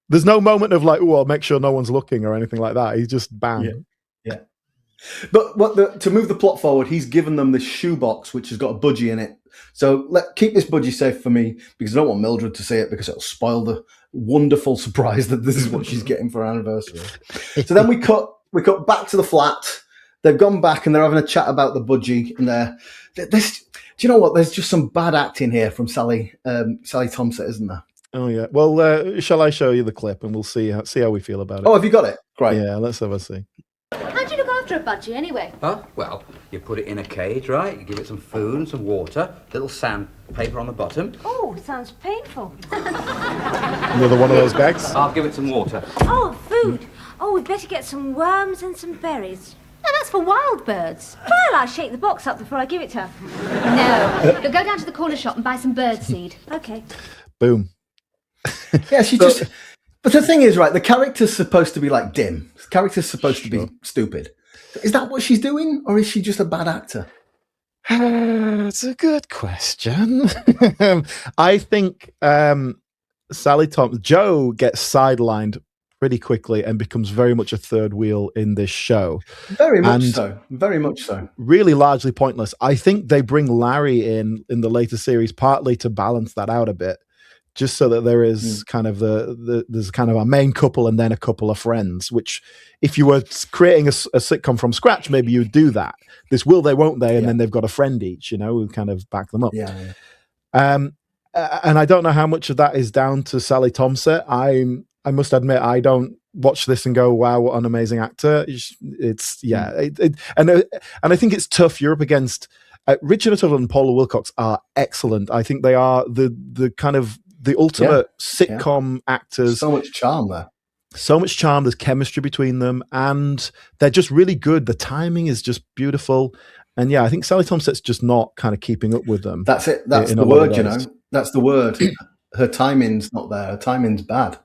There's no moment of like, I'll make sure no one's looking or anything like that. He's just bang. Yeah. But to move the plot forward, he's given them this shoebox which has got a budgie in it. So keep this budgie safe for me because I don't want Mildred to see it because it'll spoil the wonderful surprise that this is what she's getting for her anniversary. So then we cut back to the flat. They've gone back and they're having a chat about the budgie. And do you know what? There's just some bad acting here from Sally Thompson, isn't there? Oh yeah. Well, shall I show you the clip and we'll see how we feel about it? Oh, have you got it? Great. Yeah, let's have a see. How do you look after a budgie anyway? Oh, well, you put it in a cage, right? You give it some food and some water, little sandpaper on the bottom. Oh, sounds painful. Another one of those bags? I'll give it some water. Oh, food. Oh, we'd better get some worms and some berries. No, that's for wild birds. Well, I'll shake the box up before I give it to her. No, but go down to the corner shop and buy some birdseed. Okay. Boom. Yeah, but the thing is, right, the character's supposed to be like dim. The character's supposed to be stupid. Is that what she's doing, or is she just a bad actor? It's a good question. I think Sally Thompson, Joe gets sidelined pretty quickly and becomes very much a third wheel in this show. Very much so. Really largely pointless. I think they bring Larry in the later series partly to balance that out a bit. just so that there is kind of there's kind of a main couple and then a couple of friends, which if you were creating a sitcom from scratch, maybe you'd do that. This will they, won't they? And then they've got a friend each, who kind of back them up. Yeah. And I don't know how much of that is down to Sally Thompson. I must admit, I don't watch this and go, wow, what an amazing actor. And I think it's tough. You're up against Richard O'Sullivan and Paula Wilcox are excellent. I think they are the kind of the ultimate sitcom actors. So much charm there. So much charm. There's chemistry between them, and they're just really good. The timing is just beautiful. And I think Sally Thompson's just not kind of keeping up with them. That's it. That's the word, That's the word. Her timing's not there. Her timing's bad.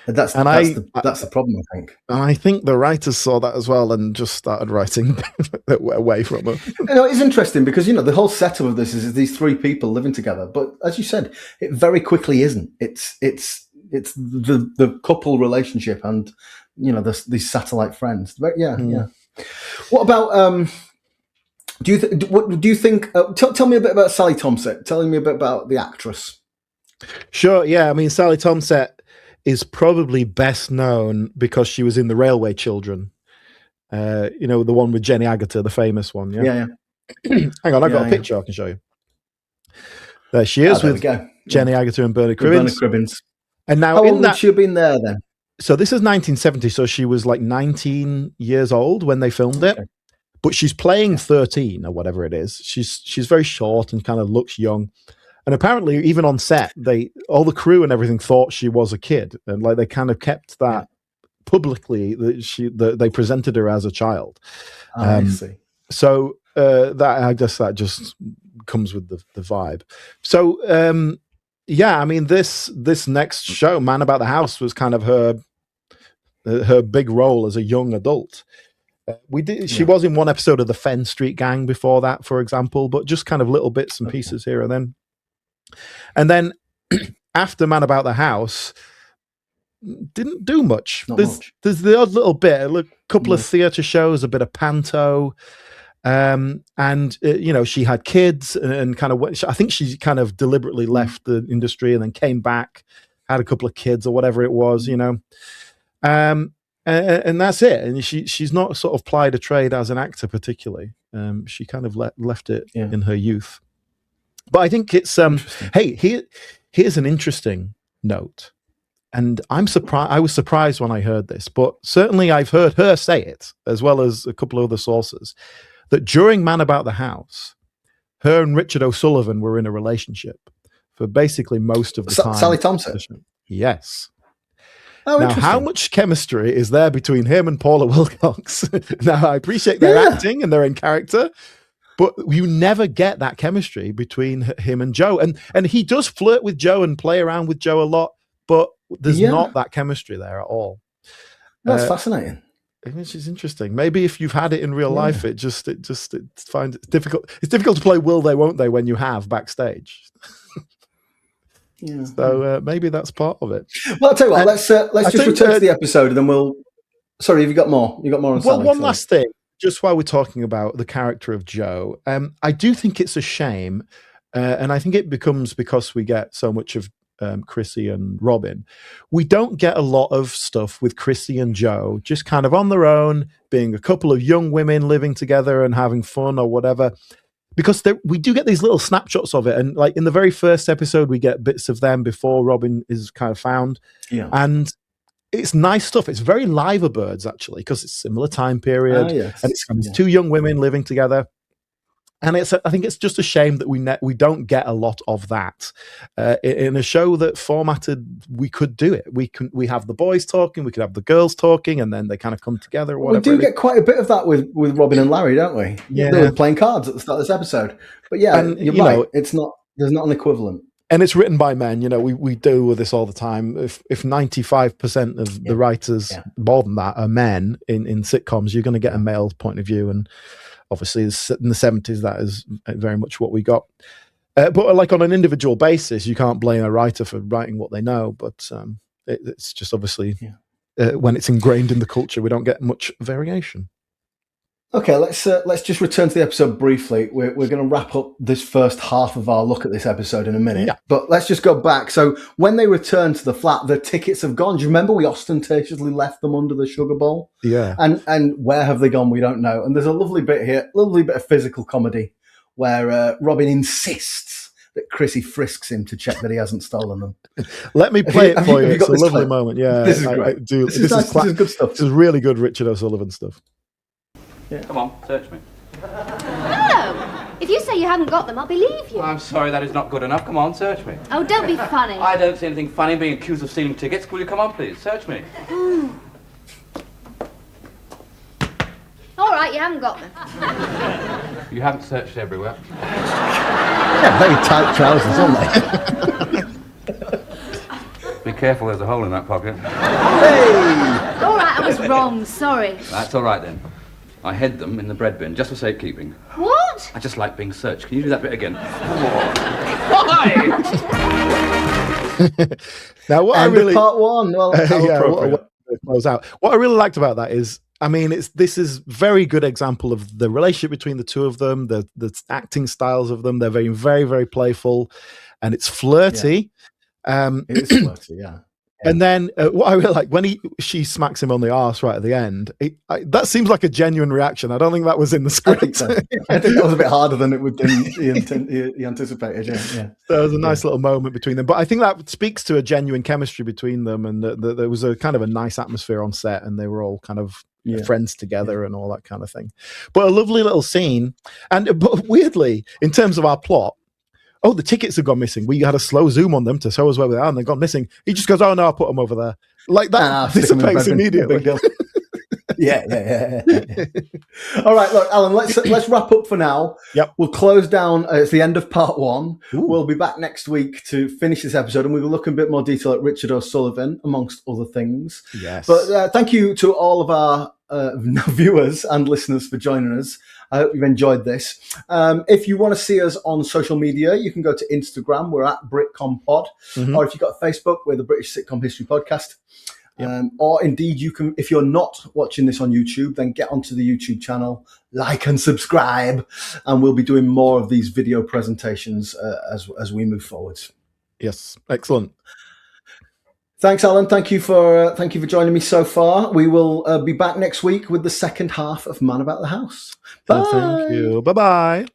That's the problem, I think. And I think the writers saw that as well and just started writing away from her. It's interesting because, the whole setup of this is these three people living together. But as you said, it very quickly isn't. It's the couple relationship and, these satellite friends. But What about, what do you think? Tell me a bit about Sally Thompson. Tell me a bit about the actress. Sure. Yeah. I mean, Sally Thompson is probably best known because she was in The Railway Children. The one with Jenny Agutter, the famous one. Yeah. Hang on, I've got a picture I can show you. There she is with Jenny Agutter and Bernard Cribbins. And now how old would she have been there then? So this is 1970, so she was like 19 years old when they filmed it. But she's playing 13 or whatever it is. She's very short and kind of looks young. And apparently, even on set, all the crew and everything thought she was a kid, and like they kind of kept that publicly. That they presented her as a child. I see. So I guess that just comes with the vibe. So I mean, this next show, Man About the House, was kind of her big role as a young adult. She was in one episode of the Fenn Street Gang before that, for example, but just kind of little bits and pieces here and then. And then after Man About the House, didn't do much. There's the odd little bit, a couple of theatre shows, a bit of panto, and she had kids and kind of. I think she kind of deliberately left the industry and then came back, had a couple of kids or whatever it was, and that's it. And she's not sort of plied a trade as an actor particularly. She kind of left it in her youth. But I think it's here's an interesting note, and I'm surprised. I was surprised when I heard this, but certainly I've heard her say it as well as a couple of other sources that during Man About the House, her and Richard O'Sullivan were in a relationship for basically most of the time. Sally Thompson. Yes. Oh, now, how much chemistry is there between him and Paula Wilcox? Now, I appreciate their acting and they're in character. But you never get that chemistry between him and Joe. And he does flirt with Joe and play around with Joe a lot, but there's not that chemistry there at all. That's fascinating. Which is interesting. Maybe if you've had it in real life, it finds it difficult. It's difficult to play will they, won't they when you have backstage. So maybe that's part of it. Well, I'll tell you what, let's just return to the episode and then we'll... Sorry, have you got more? You got more on Sally? One last thing. Just while we're talking about the character of Joe, I do think it's a shame, and I think it becomes because we get so much of Chrissy and Robin. We don't get a lot of stuff with Chrissy and Joe, just kind of on their own, being a couple of young women living together and having fun or whatever. Because we do get these little snapshots of it, and like in the very first episode, we get bits of them before Robin is kind of found, and it's nice stuff. It's very Liver Birds, actually, because it's a similar time period. And it's two young women living together. And I think it's just a shame that we don't get a lot of that. In a show that formatted, we could do it. We have the boys talking, we could have the girls talking, and then they kind of come together. Or whatever. We do get quite a bit of that with Robin and Larry, don't we? Yeah. They were playing cards at the start of this episode. But you're right. There's not an equivalent. And it's written by men. We deal with this all the time. If 95% of the writers, more than that, are men in sitcoms, you're going to get a male point of view. And obviously in the 70s, that is very much what we got. But like on an individual basis, you can't blame a writer for writing what they know. But it's just obviously when it's ingrained in the culture, we don't get much variation. Okay, let's just return to the episode briefly. We're going to wrap up this first half of our look at this episode in a minute. Yeah. But let's just go back. So when they return to the flat, the tickets have gone. Do you remember we ostentatiously left them under the sugar bowl? Yeah. And where have they gone? We don't know. And there's a lovely bit here, lovely bit of physical comedy where Robin insists that Chrissy frisks him to check that he hasn't stolen them. Let me play it for you. It's a lovely clip? moment. Yeah, This is great. I do. This is nice. This is good stuff. This is really good Richard O'Sullivan stuff. Yeah. Come on, search me. No! If you say you haven't got them, I'll believe you. I'm sorry, that is not good enough. Come on, search me. Oh, don't be funny. I don't see anything funny in being accused of stealing tickets. Will you come on, please? Search me. All right, you haven't got them. You haven't searched everywhere. Yeah, very tight trousers, aren't they? Be careful, there's a hole in that pocket. Hey! All right, I was wrong. Sorry. That's all right, then. I hid them in the bread bin, just for safekeeping. What? I just like being searched. Can you do that bit again? Why? Now, what End I really of part one. Well, how appropriate. Close out. What I really liked about that is, I mean, this is very good example of the relationship between the two of them, the acting styles of them. They're very, very, very playful, and it's flirty. Yeah. It is flirty, yeah. And then what I really like when she smacks him on the arse right at the end, that seems like a genuine reaction. I don't think that was in the script. I think that was a bit harder than he anticipated. Yeah. There was a nice little moment between them, but I think that speaks to a genuine chemistry between them, and there was a kind of a nice atmosphere on set, and they were all kind of friends together and all that kind of thing. But a lovely little scene, but weirdly, in terms of our plot. Oh, the tickets have gone missing. We had a slow zoom on them to show us where they are, and they've gone missing. He just goes, "Oh no, I'll put them over there." Like that dissipates immediately. Yeah. All right, look, Alan. Let's wrap up for now. Yep. We'll close down. It's the end of part one. Ooh. We'll be back next week to finish this episode, and we will look in a bit more detail at Richard O'Sullivan, amongst other things. Yes. But thank you to all of our viewers and listeners for joining us. I hope you've enjoyed this. If you want to see us on social media, you can go to Instagram. We're at BritComPod. Mm-hmm. Or if you've got Facebook, we're the British Sitcom History Podcast. Yep. Or indeed, you can, if you're not watching this on YouTube, then get onto the YouTube channel, like and subscribe, and we'll be doing more of these video presentations as we move forward. Yes, excellent. Thanks, Alan. Thank you for joining me so far. We will be back next week with the second half of Man About the House. Bye. Thank you. Bye-bye.